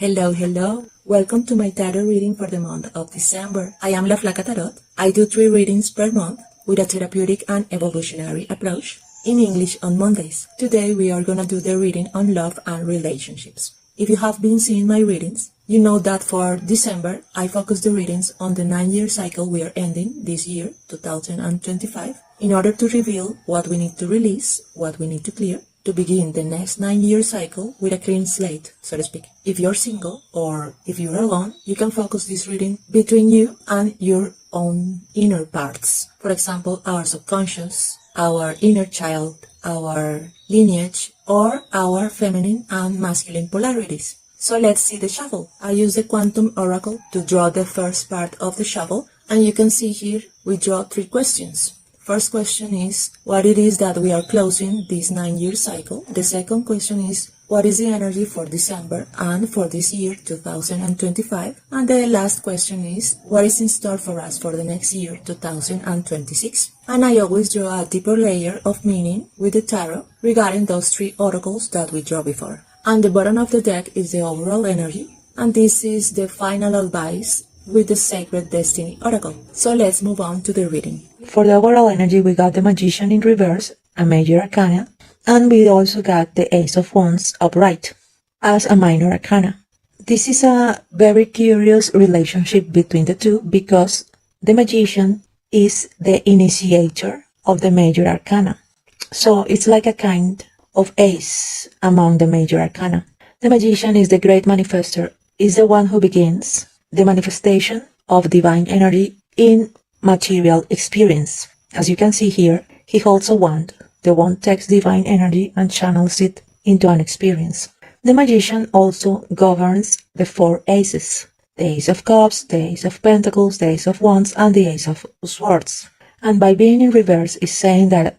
Hello. Welcome to my tarot reading for the month of December. I am La Flaca Tarot. I do 3 readings per month with a therapeutic and evolutionary approach in English on Mondays. Today we are gonna do the reading on love and relationships. If you have been seeing my readings, you know that for December I focus the readings on the 9-year cycle we are ending this year, 2025, in order to reveal what we need to release, what we need to clear, to begin the next 9-year cycle with a clean slate, so to speak. If you're single or if you're alone, you can focus this reading between you and your own inner parts. For example, our subconscious, our inner child, our lineage, or our feminine and masculine polarities. So let's see the shuffle. I use the Quantum Oracle to draw the first part of the shuffle, and you can see here we draw 3 questions. First question is what it is that we are closing this 9-year cycle. The second question is what is the energy for December and for this year 2025. And the last question is what is in store for us for the next year 2026. And I always draw a deeper layer of meaning with the tarot regarding those 3 oracles that we drew before. And the bottom of the deck is the overall energy, and this is the final advice with the Sacred Destiny Oracle. So let's move on to the reading. For the overall energy, we got the Magician in reverse, a major arcana, and we also got the Ace of Wands upright as a minor arcana. This is a very curious relationship between the two because the Magician is the initiator of the major arcana. So it's like a kind of ace among the major arcana. The Magician is the great manifester, is the one who begins the manifestation of divine energy in material experience. As you can see here, he holds a wand. The wand takes divine energy and channels it into an experience. The Magician also governs the 4 aces: the Ace of Cups, the Ace of Pentacles, the Ace of Wands, and the Ace of Swords. And by being in reverse is saying that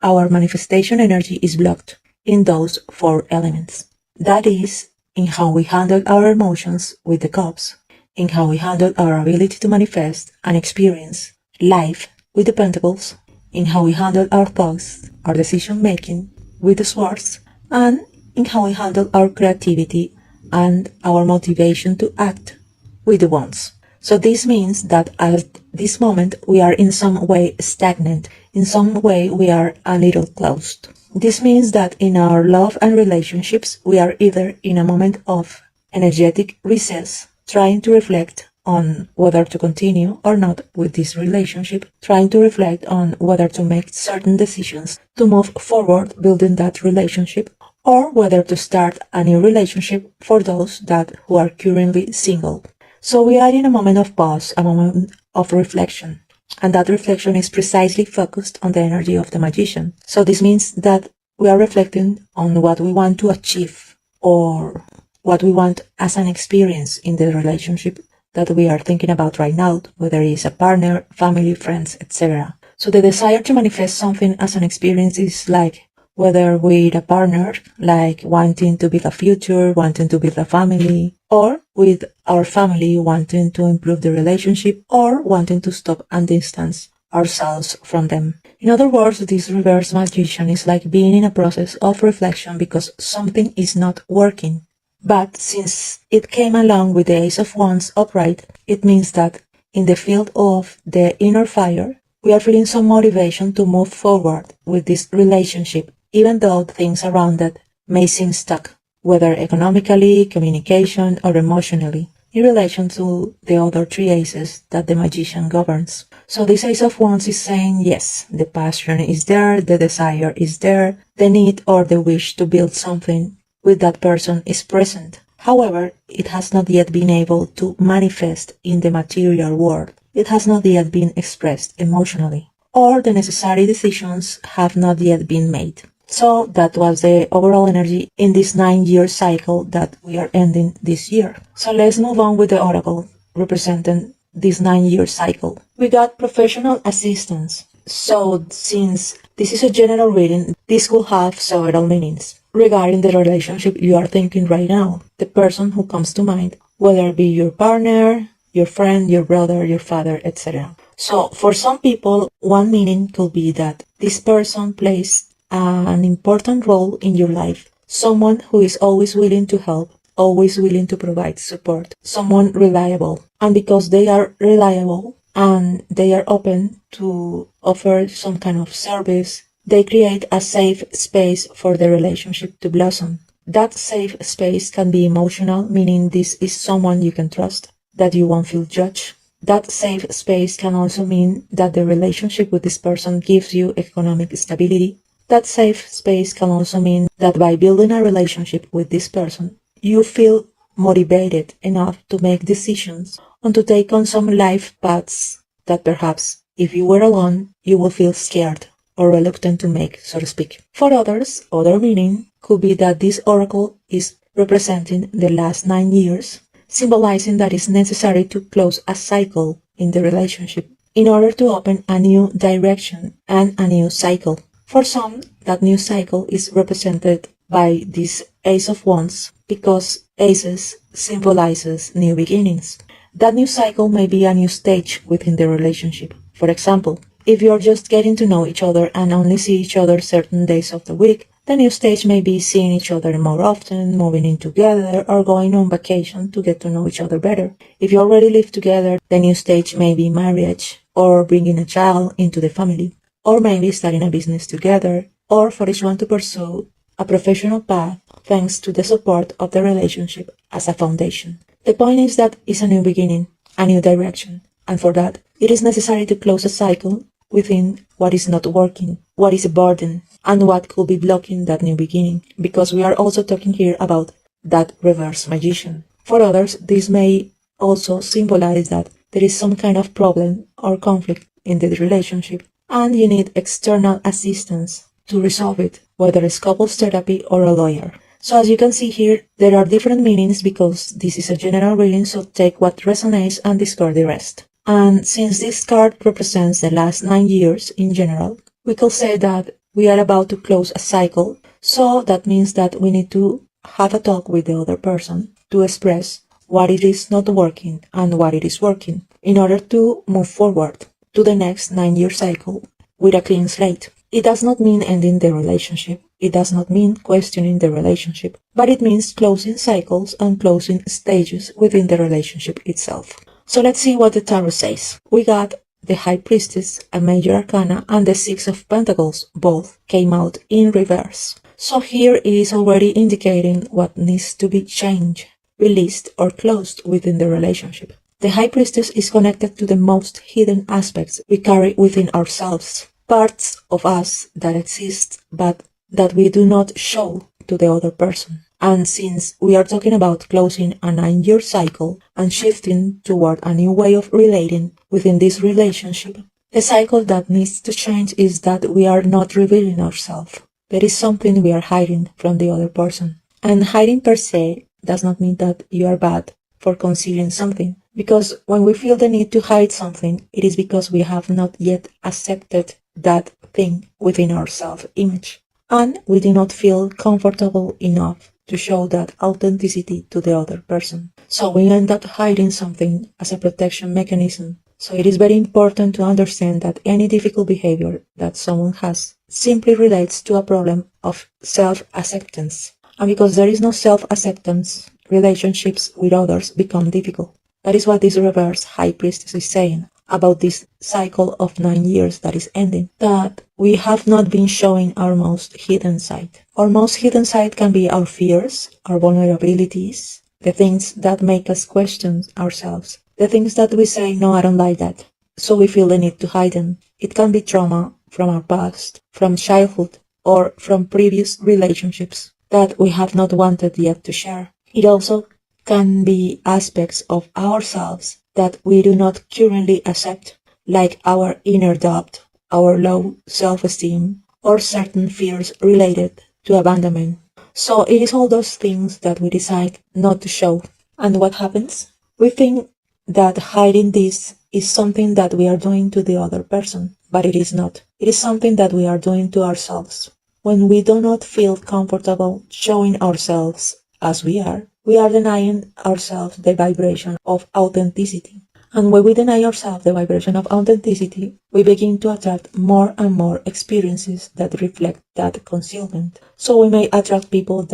our manifestation energy is blocked in those 4 elements. That is, in how we handle our emotions with the cups, in how we handle our ability to manifest and experience life with the pentacles, in how we handle our thoughts, our decision making with the swords, and in how we handle our creativity and our motivation to act with the wands. So this means that at this moment we are in some way stagnant, in some way we are a little closed. This means that in our love and relationships we are either in a moment of energetic recess, trying to reflect on whether to continue or not with this relationship, trying to reflect on whether to make certain decisions to move forward building that relationship, or whether to start a new relationship for those who are currently single. So we are in a moment of pause, a moment of reflection, and that reflection is precisely focused on the energy of the Magician. So this means that we are reflecting on what we want to achieve or what we want as an experience in the relationship that we are thinking about right now, whether it's a partner, family, friends, etc. So the desire to manifest something as an experience is like whether with a partner, like wanting to build a future, wanting to build a family, or with our family wanting to improve the relationship or wanting to stop and distance ourselves from them. In other words, this reverse Magician is like being in a process of reflection because something is not working. But since it came along with the Ace of Wands upright, it means that in the field of the inner fire, we are feeling some motivation to move forward with this relationship, even though things around it may seem stuck, whether economically, communication, or emotionally, in relation to the other 3 aces that the Magician governs. So this Ace of Wands is saying, yes, the passion is there, the desire is there, the need or the wish to build something with that person is present. However, it has not yet been able to manifest in the material world. It has not yet been expressed emotionally, or the necessary decisions have not yet been made. So that was the overall energy in this 9-year cycle that we are ending this year. So let's move on with the oracle representing this 9-year cycle. We got professional assistance. So since this is a general reading, this could have several meanings regarding the relationship you are thinking right now, the person who comes to mind, whether it be your partner, your friend, your brother, your father, etc. So for some people, one meaning could be that this person plays an important role in your life, someone who is always willing to help, always willing to provide support, someone reliable. And because they are reliable and they are open to offer some kind of service, they create a safe space for the relationship to blossom. That safe space can be emotional, meaning this is someone you can trust, that you won't feel judged. That safe space can also mean that the relationship with this person gives you economic stability. That safe space can also mean that by building a relationship with this person, you feel motivated enough to make decisions and to take on some life paths that perhaps, if you were alone, you would feel scared or reluctant to make, so to speak. For others, other meaning could be that this oracle is representing the last 9 years, symbolizing that it's necessary to close a cycle in the relationship in order to open a new direction and a new cycle. For some, that new cycle is represented by this Ace of Wands because aces symbolizes new beginnings. That new cycle may be a new stage within the relationship. For example, if you're just getting to know each other and only see each other certain days of the week, the new stage may be seeing each other more often, moving in together, or going on vacation to get to know each other better. If you already live together, the new stage may be marriage, or bringing a child into the family, or maybe starting a business together, or for each one to pursue a professional path thanks to the support of the relationship as a foundation. The point is that it's a new beginning, a new direction, and for that, it is necessary to close a cycle within what is not working, what is a burden, and what could be blocking that new beginning, because we are also talking here about that reverse magician. For others, this may also symbolize that there is some kind of problem or conflict in the relationship, and you need external assistance to resolve it, whether it's couples therapy or a lawyer. So as you can see here, there are different meanings because this is a general reading, so take what resonates and discard the rest. And since this card represents the last 9 years in general, we could say that we are about to close a cycle, so that means that we need to have a talk with the other person to express what it is not working and what it is working in order to move forward to the next 9-year cycle with a clean slate. It does not mean ending the relationship. It does not mean questioning the relationship, but it means closing cycles and closing stages within the relationship itself. So let's see what the tarot says. We got the High Priestess, a major arcana, and the Six of Pentacles. Both came out in reverse. So here it is already indicating what needs to be changed, released, or closed within the relationship. The High Priestess is connected to the most hidden aspects we carry within ourselves, parts of us that exist but that we do not show to the other person. And since we are talking about closing a 9-year cycle and shifting toward a new way of relating within this relationship, the cycle that needs to change is that we are not revealing ourselves. There is something we are hiding from the other person. And hiding per se does not mean that you are bad for concealing something, because when we feel the need to hide something, it is because we have not yet accepted that thing within our self-image, and we do not feel comfortable enough to show that authenticity to the other person. So we end up hiding something as a protection mechanism. So it is very important to understand that any difficult behavior that someone has simply relates to a problem of self-acceptance. And because there is no self-acceptance, relationships with others become difficult. That is what this reverse High Priestess is saying about this cycle of 9 years that is ending, that we have not been showing our most hidden side. Our most hidden side can be our fears, our vulnerabilities, the things that make us question ourselves, the things that we say, no, I don't like that, so we feel the need to hide them. It can be trauma from our past, from childhood, or from previous relationships that we have not wanted yet to share. It also can be aspects of ourselves that we do not currently accept, like our inner doubt, our low self-esteem, or certain fears related to abandonment. So it is all those things that we decide not to show. And what happens? We think that hiding this is something that we are doing to the other person, but it is not. It is something that we are doing to ourselves. When we do not feel comfortable showing ourselves as we are denying ourselves the vibration of authenticity. And when we deny ourselves the vibration of authenticity, we begin to attract more and more experiences that reflect that concealment. So we may attract people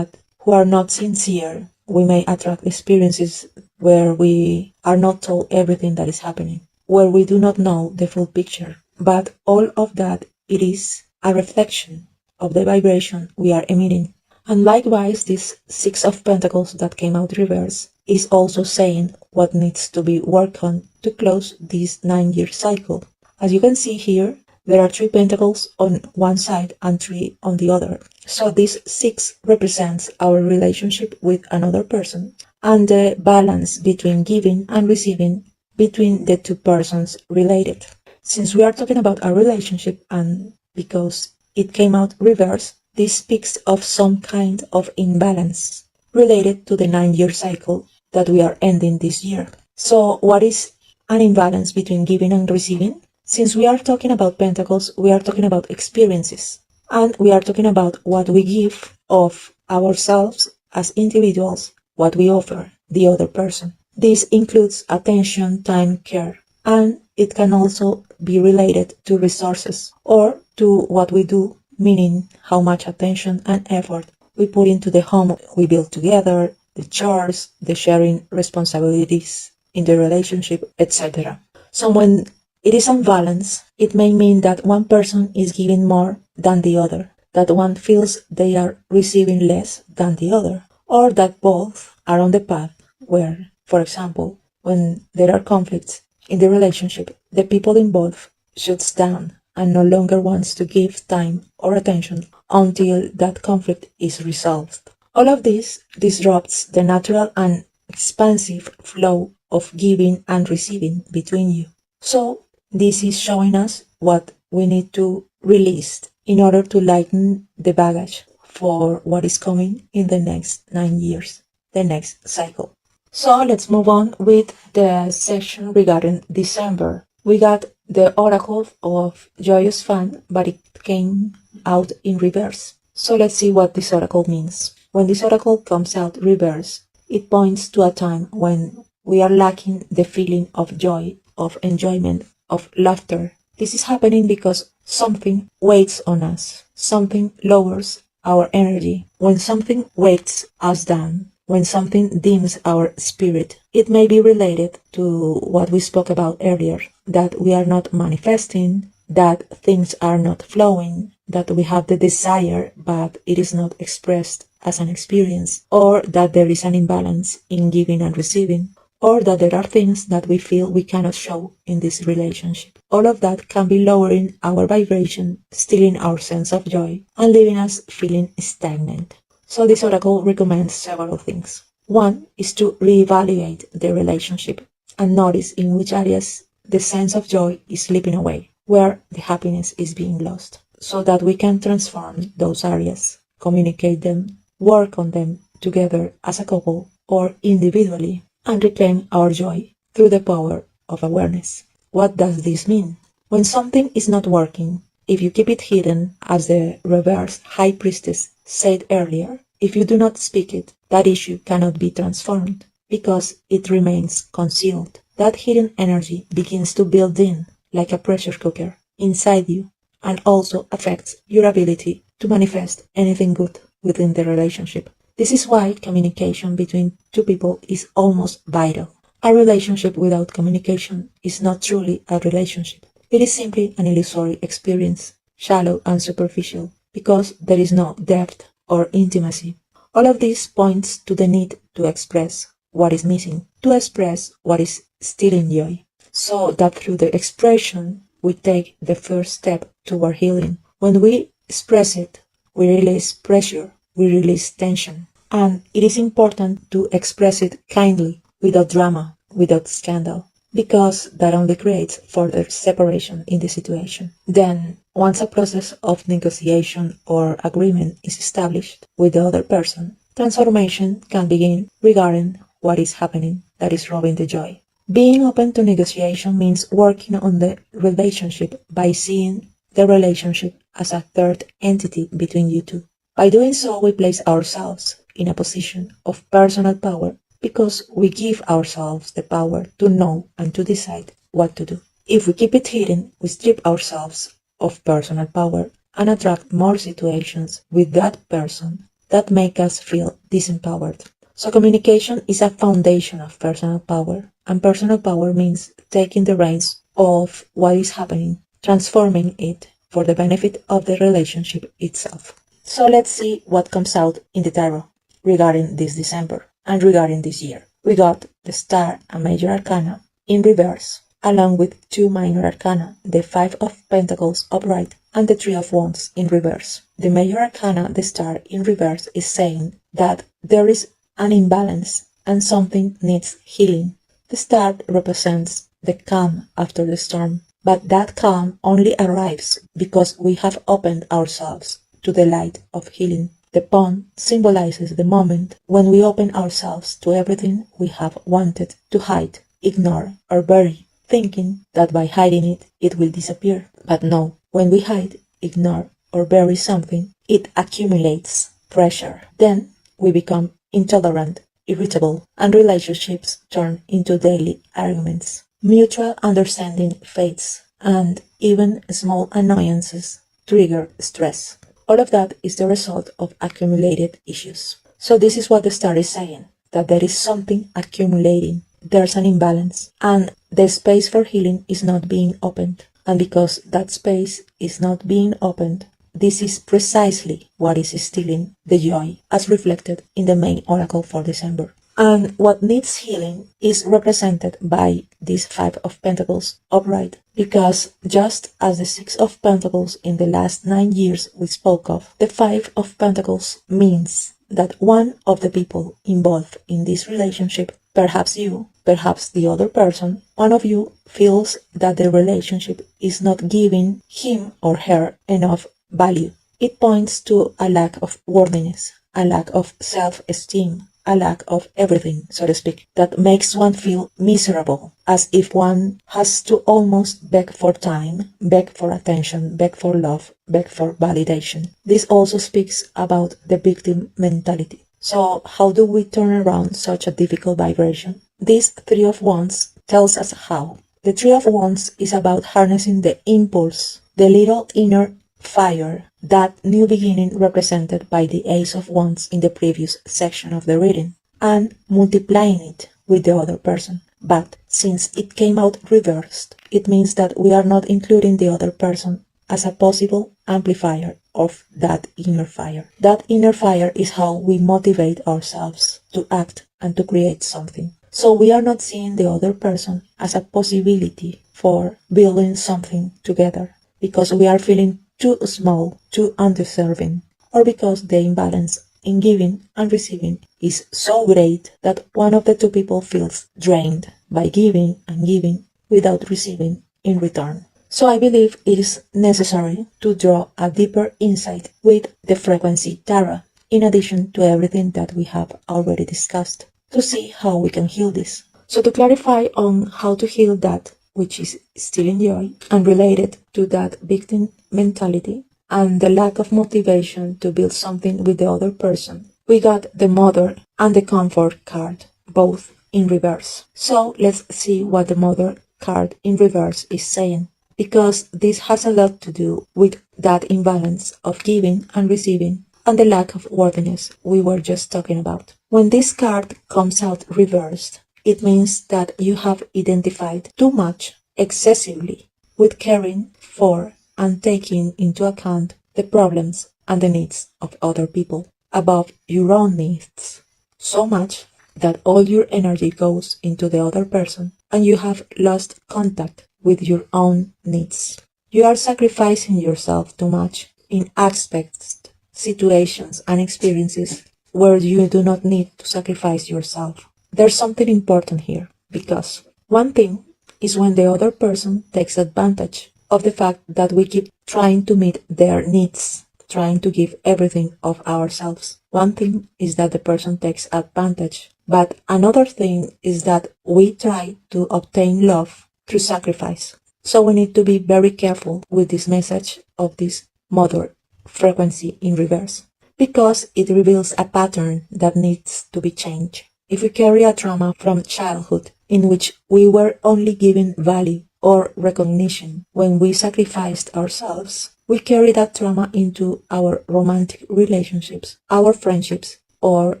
who are not sincere we may attract experiences where we are not told everything that is happening, where we do not know the full picture. But all of that, it is a reflection of the vibration we are emitting. And likewise, this Six of Pentacles that came out reverse is also saying what needs to be worked on to close this 9-year cycle. As you can see here, there are 3 pentacles on one side and 3 on the other. So this 6 represents our relationship with another person and the balance between giving and receiving between the 2 persons related. Since we are talking about a relationship and because it came out reverse, this speaks of some kind of imbalance related to the 9-year cycle that we are ending this year. So what is an imbalance between giving and receiving? Since we are talking about pentacles, we are talking about experiences, and we are talking about what we give of ourselves as individuals, what we offer the other person. This includes attention, time, care, and it can also be related to resources or to what we do, meaning how much attention and effort we put into the home we build together, the chores, the sharing responsibilities in the relationship, etc. So when it is unbalanced, it may mean that one person is giving more than the other, that one feels they are receiving less than the other, or that both are on the path where, for example, when there are conflicts in the relationship, the people involved shuts down and no longer wants to give time or attention until that conflict is resolved. All of this disrupts the natural and expansive flow of giving and receiving between you. So this is showing us what we need to release in order to lighten the baggage for what is coming in the next 9 years, the next cycle. So let's move on with the section regarding December. We got the Oracle of Joyous Fun, but it came out in reverse. So let's see what this oracle means. When this oracle comes out reverse, it points to a time when we are lacking the feeling of joy, of enjoyment, of laughter. This is happening because something weighs on us. Something lowers our energy. When something weights us down, when something dims our spirit, it may be related to what we spoke about earlier, that we are not manifesting, that things are not flowing, that we have the desire but it is not expressed as an experience, or that there is an imbalance in giving and receiving, or that there are things that we feel we cannot show in this relationship. All of that can be lowering our vibration, stealing our sense of joy, and leaving us feeling stagnant. So this oracle recommends several things. One is to reevaluate the relationship and notice in which areas the sense of joy is slipping away, where the happiness is being lost, so that we can transform those areas, communicate them, work on them together as a couple or individually, and reclaim our joy through the power of awareness. What does this mean? When something is not working, if you keep it hidden, as the reverse High Priestess said earlier, if you do not speak it, that issue cannot be transformed because it remains concealed. That hidden energy begins to build in like a pressure cooker inside you and also affects your ability to manifest anything good within the relationship. This is why communication between two people is almost vital. A relationship without communication is not truly a relationship. It is simply an illusory experience, shallow and superficial, because there is no depth or intimacy. All of this points to the need to express what is missing, to express what is stealing joy, so that through the expression we take the first step toward healing. When we express it, we release pressure, we release tension, and it is important to express it kindly, without drama, without scandal, because that only creates further separation in the situation. Then, once a process of negotiation or agreement is established with the other person, transformation can begin regarding what is happening that is robbing the joy. Being open to negotiation means working on the relationship by seeing the relationship as a third entity between you two. By doing so, we place ourselves in a position of personal power because we give ourselves the power to know and to decide what to do. If we keep it hidden, we strip ourselves of personal power and attract more situations with that person that make us feel disempowered. So communication is a foundation of personal power, and personal power means taking the reins of what is happening, transforming it for the benefit of the relationship itself. So let's see what comes out in the tarot regarding this December and regarding this year. We got the Star and Major Arcana in reverse, along with two Minor Arcana, the Five of Pentacles upright and the Three of Wands in reverse. The Major Arcana, the Star in reverse, is saying that there is an imbalance and something needs healing. The Star represents the calm after the storm, but that calm only arrives because we have opened ourselves to the light of healing. The pawn symbolizes the moment when we open ourselves to everything we have wanted to hide, ignore, or bury, thinking that by hiding it, it will disappear. But no, when we hide, ignore, or bury something, it accumulates pressure. Then we become intolerant, irritable, and relationships turn into daily arguments. Mutual understanding fades, and even small annoyances trigger stress. All of that is the result of accumulated issues. So this is what the Star is saying, that there is something accumulating. There's an imbalance, and the space for healing is not being opened. And because that space is not being opened, this is precisely what is stealing the joy as reflected in the main oracle for December. And what needs healing is represented by this Five of Pentacles upright, because just as the Six of Pentacles in the last 9 years we spoke of, the Five of Pentacles means that one of the people involved in this relationship, perhaps you, perhaps the other person, one of you feels that the relationship is not giving him or her enough value. It points to a lack of worthiness, a lack of self-esteem, a lack of everything, so to speak, that makes one feel miserable, as if one has to almost beg for time, beg for attention, beg for love, beg for validation. This also speaks about the victim mentality. So how do we turn around such a difficult vibration? This Three of Wands tells us how. The Three of Wands is about harnessing the impulse, the little inner fire, that new beginning represented by the Ace of Wands in the previous section of the reading, and multiplying it with the other person. But since it came out reversed, it means that we are not including the other person as a possible amplifier of that inner fire. That inner fire is how we motivate ourselves to act and to create something. So we are not seeing the other person as a possibility for building something together, because we are feeling too small, too undeserving, or because the imbalance in giving and receiving is so great that one of the two people feels drained by giving and giving without receiving in return. So I believe it is necessary to draw a deeper insight with the frequency tarot, in addition to everything that we have already discussed, to see how we can heal this. So to clarify on how to heal that which is stealing joy and related to that victim mentality and the lack of motivation to build something with the other person, we got the Mother and the Comfort card, both in reverse. So let's see what the Mother card in reverse is saying, because this has a lot to do with that imbalance of giving and receiving and the lack of worthiness we were just talking about. When this card comes out reversed, it means that you have identified too much, excessively, with caring for and taking into account the problems and the needs of other people above your own needs. So much that all your energy goes into the other person and you have lost contact with your own needs. You are sacrificing yourself too much in aspects, situations, and experiences where you do not need to sacrifice yourself. There's something important here, because one thing is when the other person takes advantage of the fact that we keep trying to meet their needs, trying to give everything of ourselves. One thing is that the person takes advantage, but another thing is that we try to obtain love through sacrifice. So we need to be very careful with this message of this Mother frequency in reverse, because it reveals a pattern that needs to be changed. If we carry a trauma from childhood in which we were only given value or recognition when we sacrificed ourselves, we carry that trauma into our romantic relationships, our friendships, or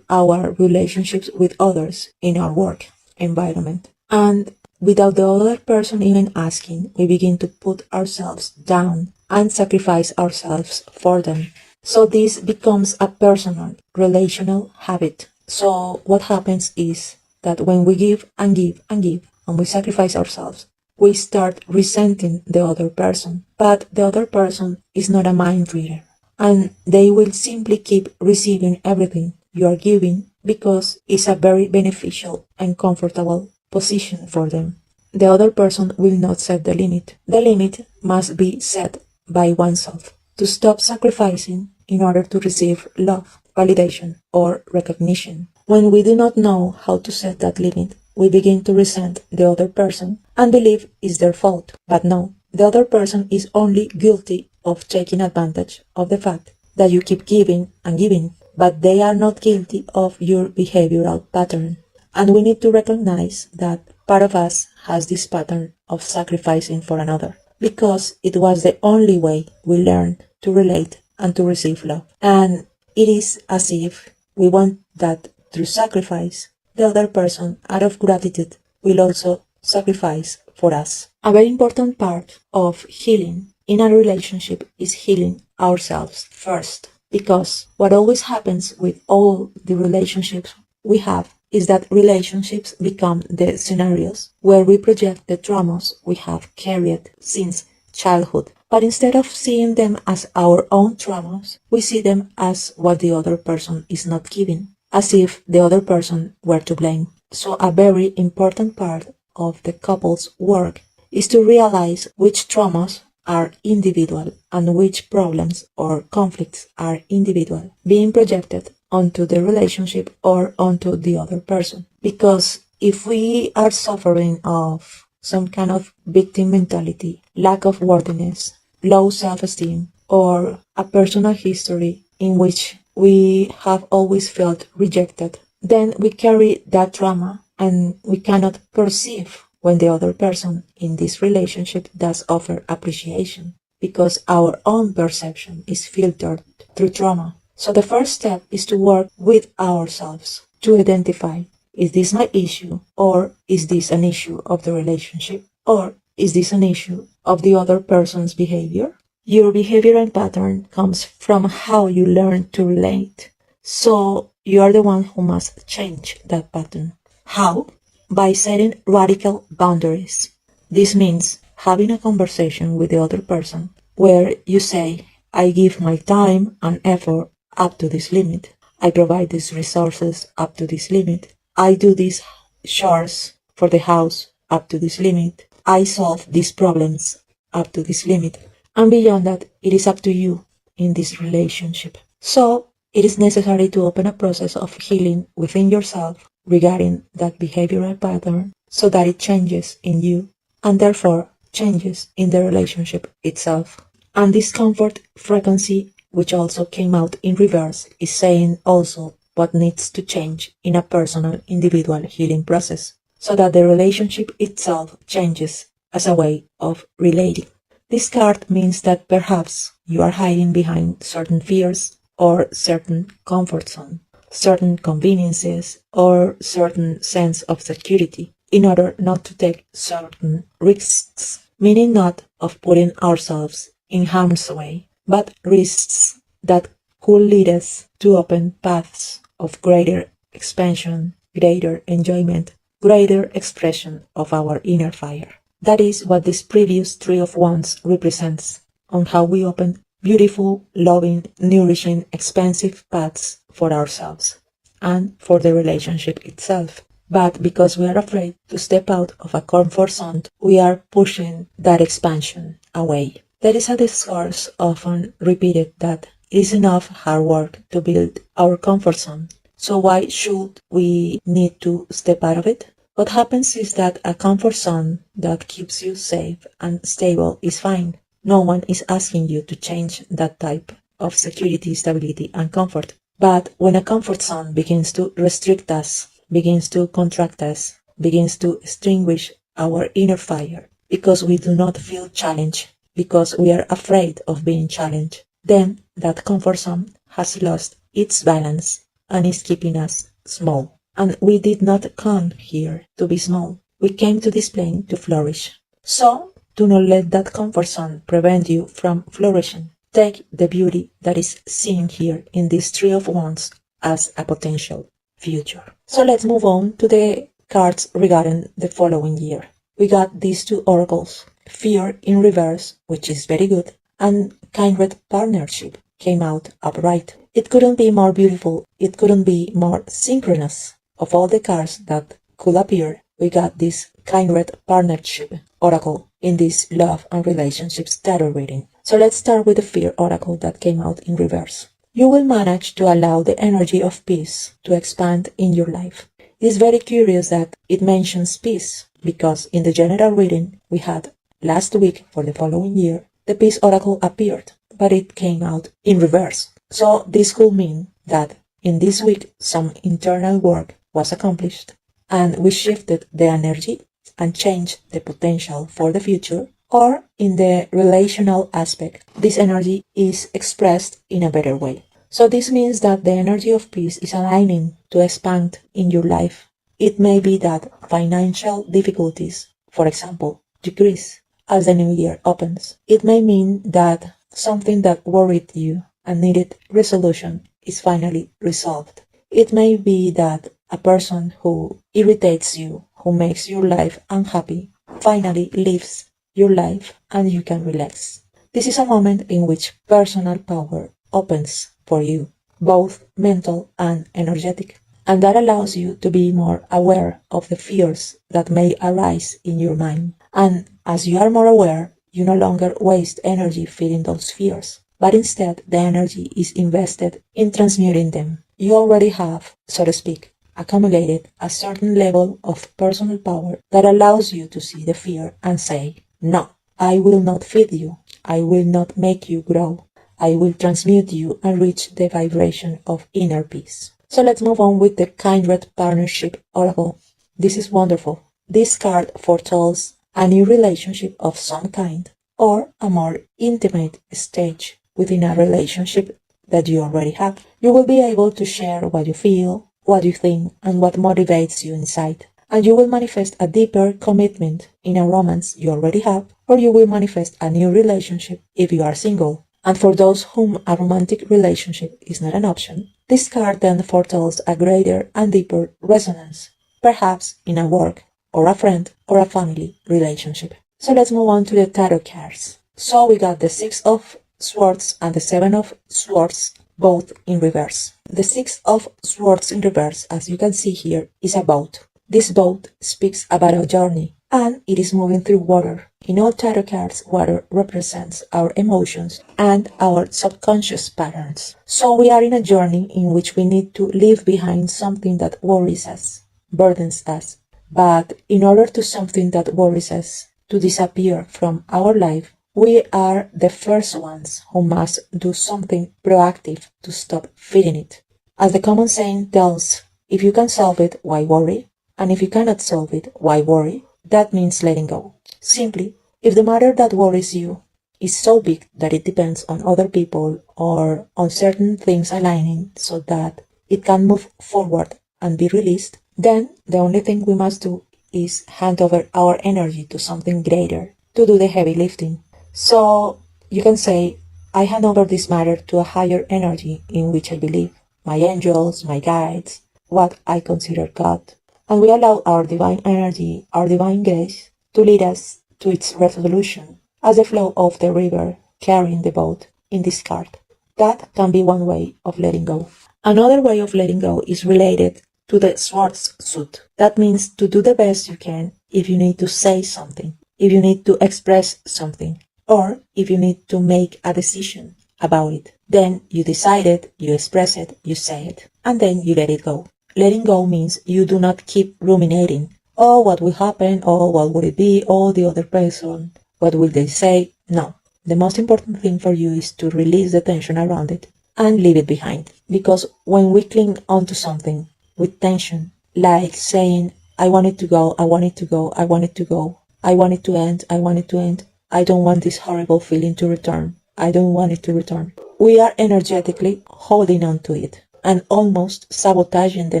our relationships with others in our work environment. And without the other person even asking, we begin to put ourselves down and sacrifice ourselves for them. So this becomes a personal, relational habit. So what happens is that when we give and give and give, and we sacrifice ourselves, we start resenting the other person. But the other person is not a mind reader, and they will simply keep receiving everything you are giving because it's a very beneficial and comfortable position for them. The other person will not set the limit. The limit must be set by oneself to stop sacrificing in order to receive love, validation, or recognition. When we do not know how to set that limit, we begin to resent the other person and believe it's their fault. But no, the other person is only guilty of taking advantage of the fact that you keep giving and giving, but they are not guilty of your behavioral pattern. And we need to recognize that part of us has this pattern of sacrificing for another because it was the only way we learned to relate and to receive love. And it is as if we want that through sacrifice, the other person, out of gratitude, will also sacrifice for us. A very important part of healing in a relationship is healing ourselves first. Because what always happens with all the relationships we have is that relationships become the scenarios where we project the traumas we have carried since childhood. But instead of seeing them as our own traumas, we see them as what the other person is not giving, as if the other person were to blame. So a very important part of the couple's work is to realize which traumas are individual and which problems or conflicts are individual, being projected onto the relationship or onto the other person. Because if we are suffering of some kind of victim mentality, lack of worthiness, low self-esteem, or a personal history in which we have always felt rejected, then we carry that trauma and we cannot perceive when the other person in this relationship does offer appreciation because our own perception is filtered through trauma. So the first step is to work with ourselves to identify, is this my issue, or is this an issue of the relationship, or is this an issue of the other person's behavior? Your behavioral pattern comes from how you learn to relate. So you are the one who must change that pattern. How? By setting radical boundaries. This means having a conversation with the other person where you say, I give my time and effort up to this limit. I provide these resources up to this limit. I do these chores for the house up to this limit. I solve these problems up to this limit. And beyond that, it is up to you in this relationship. So it is necessary to open a process of healing within yourself regarding that behavioral pattern so that it changes in you and therefore changes in the relationship itself. And this comfort frequency, which also came out in reverse, is saying also what needs to change in a personal individual healing process so that the relationship itself changes as a way of relating. This card means that perhaps you are hiding behind certain fears or certain comfort zone, certain conveniences or certain sense of security in order not to take certain risks, meaning not of putting ourselves in harm's way, but risks that could lead us to open paths of greater expansion, greater enjoyment, greater expression of our inner fire. That is what this previous Three of Wands represents, on how we open beautiful, loving, nourishing, expansive paths for ourselves and for the relationship itself. But because we are afraid to step out of a comfort zone, we are pushing that expansion away. There is a discourse often repeated that it is enough hard work to build our comfort zone. So why should we need to step out of it? What happens is that a comfort zone that keeps you safe and stable is fine. No one is asking you to change that type of security, stability, and comfort. But when a comfort zone begins to restrict us, begins to contract us, begins to extinguish our inner fire, because we do not feel challenged, because we are afraid of being challenged, then that comfort zone has lost its balance and is keeping us small. And we did not come here to be small. We came to this plane to flourish. So, do not let that comfort zone prevent you from flourishing. Take the beauty that is seen here in this Three of Wands as a potential future. So let's move on to the cards regarding the following year. We got these two oracles, Fear in reverse, which is very good, and Kindred Partnership came out upright. It couldn't be more beautiful, it couldn't be more synchronous. Of all the cards that could appear, we got this Kindred Partnership oracle in this love and relationships tarot reading. So let's start with the Fear oracle that came out in reverse. You will manage to allow the energy of peace to expand in your life. It is very curious that it mentions peace, because in the general reading we had last week for the following year, the Peace oracle appeared, but it came out in reverse. So this could mean that in this week some internal work was accomplished, and we shifted the energy and changed the potential for the future, or in the relational aspect, this energy is expressed in a better way. So this means that the energy of peace is aligning to expand in your life. It may be that financial difficulties, for example, decrease as the new year opens. It may mean that something that worried you and needed resolution is finally resolved. It may be that a person who irritates you, who makes your life unhappy, finally leaves your life and you can relax. This is a moment in which personal power opens for you, both mental and energetic, and that allows you to be more aware of the fears that may arise in your mind. And as you are more aware, you no longer waste energy feeling those fears, but instead the energy is invested in transmuting them. You already have, so to speak, accumulated a certain level of personal power that allows you to see the fear and say, no, I will not feed you, I will not make you grow, I will transmute you and reach the vibration of inner peace. So let's move on with the Kindred Partnership oracle. This is wonderful. This card foretells a new relationship of some kind, or a more intimate stage within a relationship that you already have. You will be able to share what you feel, what you think, and what motivates you inside. And you will manifest a deeper commitment in a romance you already have, or you will manifest a new relationship if you are single. And for those whom a romantic relationship is not an option, this card then foretells a greater and deeper resonance, perhaps in a work, or a friend, or a family relationship. So let's move on to the tarot cards. So we got the Six of Swords and the Seven of Swords, both in reverse. The Six of Swords in reverse, as you can see here, is a boat. This boat speaks about a journey, and it is moving through water. In all tarot cards, water represents our emotions and our subconscious patterns. So we are in a journey in which we need to leave behind something that worries us, burdens us. But in order to something that worries us to disappear from our life, we are the first ones who must do something proactive to stop feeding it. As the common saying tells, if you can solve it, why worry? And if you cannot solve it, why worry? That means letting go. Simply, if the matter that worries you is so big that it depends on other people or on certain things aligning so that it can move forward and be released, then the only thing we must do is hand over our energy to something greater to do the heavy lifting. So you can say, I hand over this matter to a higher energy in which I believe, my angels, my guides, what I consider God. And we allow our divine energy, our divine grace, to lead us to its resolution as the flow of the river carrying the boat in this card. That can be one way of letting go. Another way of letting go is related to the swords suit. That means to do the best you can if you need to say something, if you need to express something, or if you need to make a decision about it. Then you decide it, you express it, you say it, and then you let it go. Letting go means you do not keep ruminating. Oh, what will happen? Oh, what would it be? Oh, the other person. What will they say? No. The most important thing for you is to release the tension around it and leave it behind. Because when we cling onto something with tension, like saying, I want it to go, I want it to go, I want it to go, I want it to end, I want it to end, I don't want this horrible feeling to return, I don't want it to return. We are energetically holding on to it. and almost sabotaging the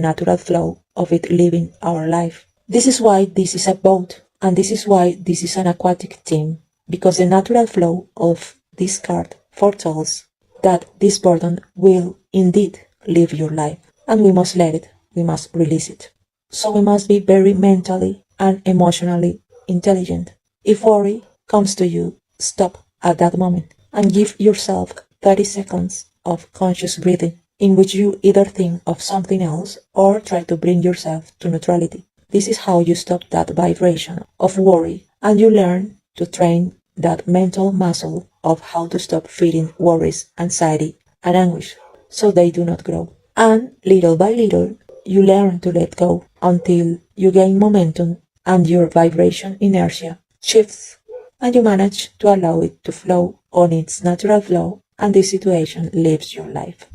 natural flow of it living our life. This is why this is a boat, and this is why this is an aquatic theme, because the natural flow of this card foretells that this burden will indeed live your life, and we must let it, we must release it. So we must be very mentally and emotionally intelligent. If worry comes to you, stop at that moment and give yourself 30 seconds of conscious breathing in which you either think of something else or try to bring yourself to neutrality. This is how you stop that vibration of worry, and you learn to train that mental muscle of how to stop feeding worries, anxiety, and anguish so they do not grow. And little by little, you learn to let go until you gain momentum and your vibration inertia shifts, and you manage to allow it to flow on its natural flow, and this situation lives your life.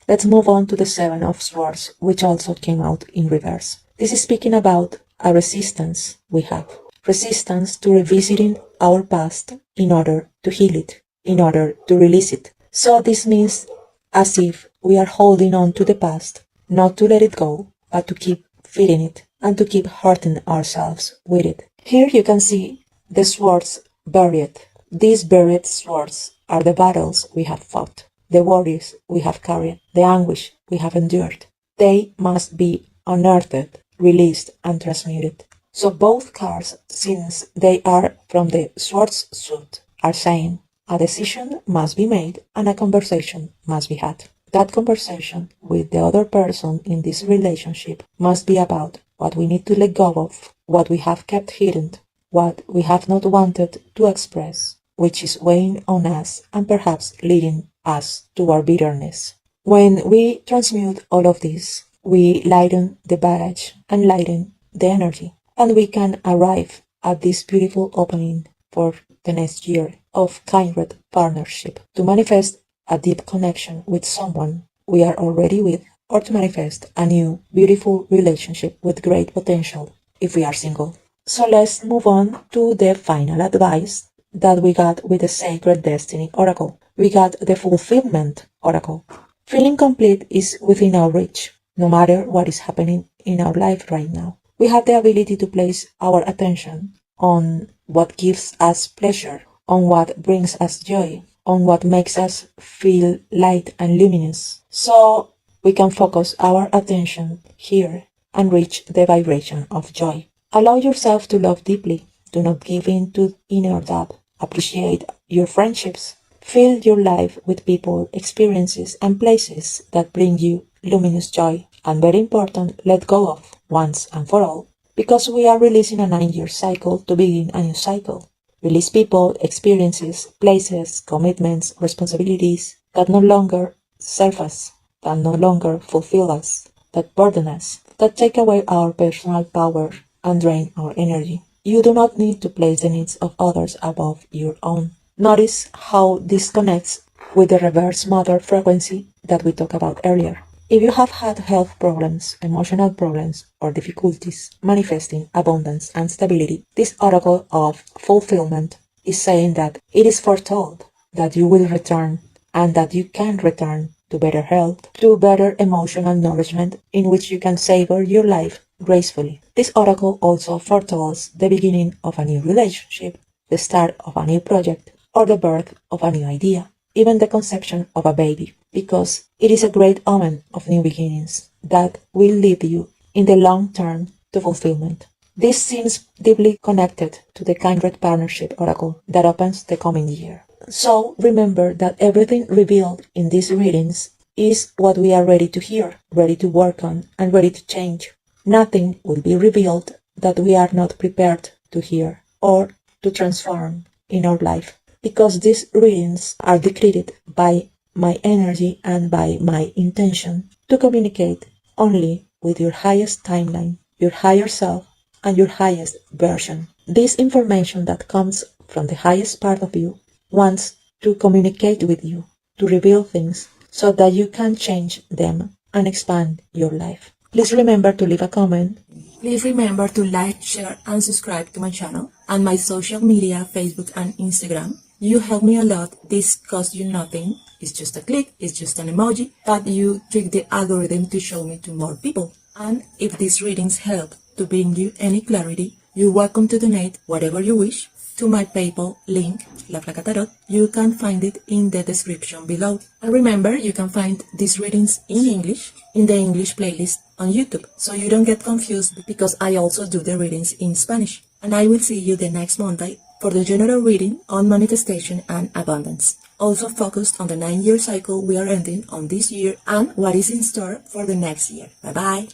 Let's move on to the Seven of Swords, which also came out in reverse. This is speaking about a resistance we have. Resistance to revisiting our past in order to heal it, in order to release it. So this means as if we are holding on to the past, not to let it go, but to keep feeding it and to keep hurting ourselves with it. Here you can see the swords buried. These buried swords are the battles we have fought, the worries we have carried, the anguish we have endured. They must be unearthed, released, and transmuted. So both cards, since they are from the Swords suit, are saying a decision must be made and a conversation must be had. That conversation with the other person in this relationship must be about what we need to let go of, what we have kept hidden, what we have not wanted to express, which is weighing on us and perhaps leading us to our bitterness. When we transmute all of this, we lighten the baggage and lighten the energy, and we can arrive at this beautiful opening for the next year of kindred partnership to manifest a deep connection with someone we are already with, or to manifest a new beautiful relationship with great potential if we are single. So let's move on to the final advice that we got with the Sacred Destiny Oracle. We got the Fulfillment Oracle. Feeling complete is within our reach, no matter what is happening in our life right now. We have the ability to place our attention on what gives us pleasure, on what brings us joy, on what makes us feel light and luminous. So we can focus our attention here and reach the vibration of joy. Allow yourself to love deeply. Do not give in to inner doubt. Appreciate your friendships. Fill your life with people, experiences, and places that bring you luminous joy. And very important, let go of once and for all, because we are releasing a 9-year cycle to begin a new cycle. Release people, experiences, places, commitments, responsibilities that no longer serve us, that no longer fulfill us, that burden us, that take away our personal power and drain our energy. You do not need to place the needs of others above your own. Notice how this connects with the reverse mother frequency that we talked about earlier. If you have had health problems, emotional problems, or difficulties manifesting abundance and stability, this oracle of fulfillment is saying that it is foretold that you will return and that you can return to better health, to better emotional nourishment in which you can savor your life gracefully. This oracle also foretells the beginning of a new relationship, the start of a new project, or the birth of a new idea, even the conception of a baby, because it is a great omen of new beginnings that will lead you in the long term to fulfillment. This seems deeply connected to the Kindred Partnership Oracle that opens the coming year. So remember that everything revealed in these readings is what we are ready to hear, ready to work on, and ready to change. Nothing will be revealed that we are not prepared to hear or to transform in our life, because these readings are dictated by my energy and by my intention to communicate only with your highest timeline, your higher self, and your highest version. This information that comes from the highest part of you wants to communicate with you, to reveal things so that you can change them and expand your life. Please remember to leave a comment. Please remember to like, share, and subscribe to my channel and my social media, Facebook and Instagram. You help me a lot. This costs you nothing. It's just a click, it's just an emoji, but you trick the algorithm to show me to more people. And if these readings help to bring you any clarity, you're welcome to donate whatever you wish to my PayPal link, La Flaca Tarot. You can find it in the description below. And remember, you can find these readings in English in the English playlist on YouTube, so you don't get confused because I also do the readings in Spanish. And I will see you the next Monday for the general reading on manifestation and abundance, also focused on the 9-year cycle we are ending on this year and what is in store for the next year. Bye bye!